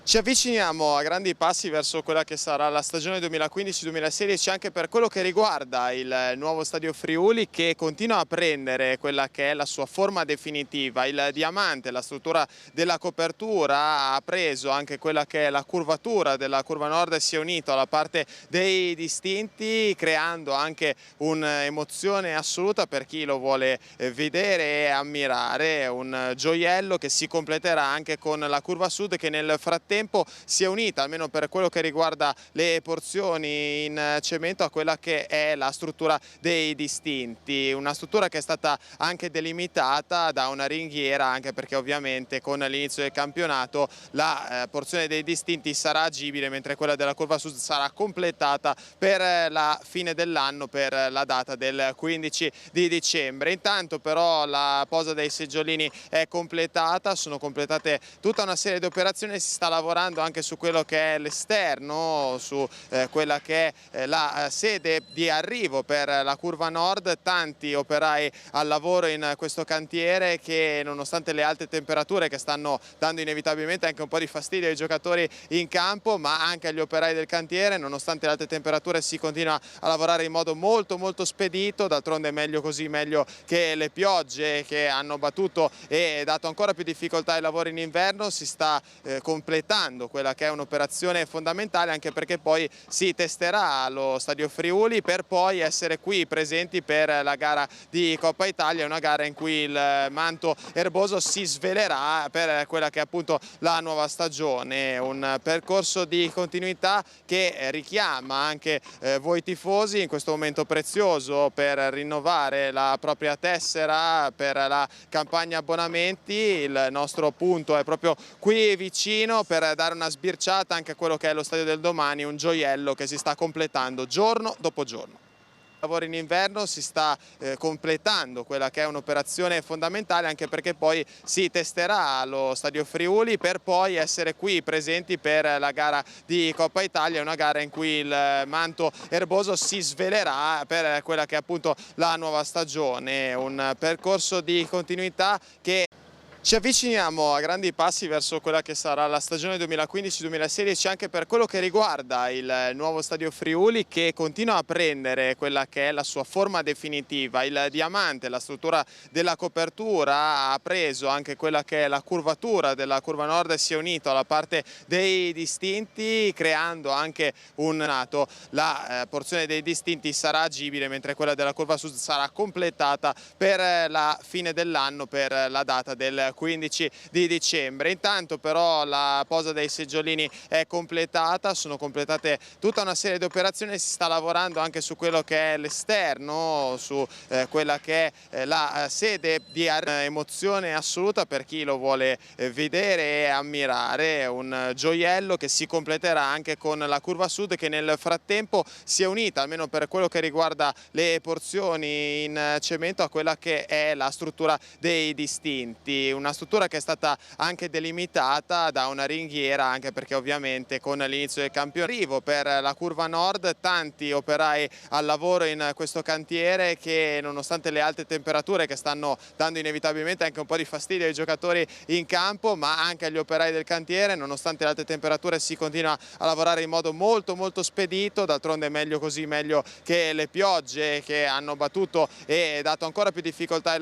Ci avviciniamo a grandi passi verso quella che sarà la stagione 2015-2016 anche per quello che riguarda il nuovo Stadio Friuli, che continua a prendere quella che è la sua forma definitiva. Il diamante, la struttura della copertura, ha preso anche quella che è la curvatura della curva nord e si è unito alla parte dei distinti, creando anche un'emozione assoluta per chi lo vuole vedere e ammirare. Un gioiello che si completerà anche con la curva sud, che nel frattempo si è unita, almeno per quello che riguarda le porzioni in cemento, a quella che è la struttura dei distinti, una struttura che è stata anche delimitata da una ringhiera, anche perché ovviamente con l'inizio del campionato la porzione dei distinti sarà agibile, mentre quella della curva sud sarà completata per la fine dell'anno, per la data del 15 di dicembre. Intanto però la posa dei seggiolini è completata, sono completate tutta una serie di operazioni e si sta lavorando anche su quello che è l'esterno, su quella che è la sede di arrivo per la curva nord. Tanti operai al lavoro in questo cantiere che, nonostante le alte temperature che stanno dando inevitabilmente anche un po' di fastidio ai giocatori in campo, ma anche agli operai del cantiere, nonostante le alte temperature si continua a lavorare in modo molto spedito. D'altronde meglio così, meglio che le piogge che hanno battuto e dato ancora più difficoltà ai lavori in inverno. Si sta completando quella che è un'operazione fondamentale, anche perché poi si testerà allo Stadio Friuli per poi essere qui presenti per la gara di Coppa Italia, una gara in cui il manto erboso si svelerà per quella che è appunto la nuova stagione. Un percorso di continuità che richiama anche voi tifosi in questo momento prezioso per rinnovare la propria tessera per la campagna abbonamenti. Il nostro punto è proprio qui vicino per dare una sbirciata anche a quello che è lo stadio del domani, un gioiello che si sta completando giorno dopo giorno. Lavoro in inverno, si sta completando quella che è un'operazione fondamentale, anche perché poi si testerà allo Stadio Friuli per poi essere qui presenti per la gara di Coppa Italia, una gara in cui il manto erboso si svelerà per quella che è appunto la nuova stagione. Un percorso di continuità che ci avviciniamo a grandi passi verso quella che sarà la stagione 2015-2016 anche per quello che riguarda il nuovo Stadio Friuli, che continua a prendere quella che è la sua forma definitiva. Il diamante, la struttura della copertura, ha preso anche quella che è la curvatura della curva nord e si è unito alla parte dei distinti, creando anche un nato. La porzione dei distinti sarà agibile, mentre quella della curva sud sarà completata per la fine dell'anno, per la data del 15 di dicembre. Intanto però la posa dei seggiolini è completata, sono completate tutta una serie di operazioni e si sta lavorando anche su quello che è l'esterno, su quella che è la sede di emozione assoluta per chi lo vuole vedere e ammirare. Un gioiello che si completerà anche con la curva sud, che nel frattempo si è unita, almeno per quello che riguarda le porzioni in cemento, a quella che è la struttura dei distinti. Una struttura che è stata anche delimitata da una ringhiera, anche perché ovviamente con l'inizio del campionato arrivo per la curva nord. Tanti operai al lavoro in questo cantiere che, nonostante le alte temperature che stanno dando inevitabilmente anche un po' di fastidio ai giocatori in campo, ma anche agli operai del cantiere, nonostante le alte temperature si continua a lavorare in modo molto spedito. D'altronde meglio così, meglio che le piogge che hanno battuto e dato ancora più difficoltà ai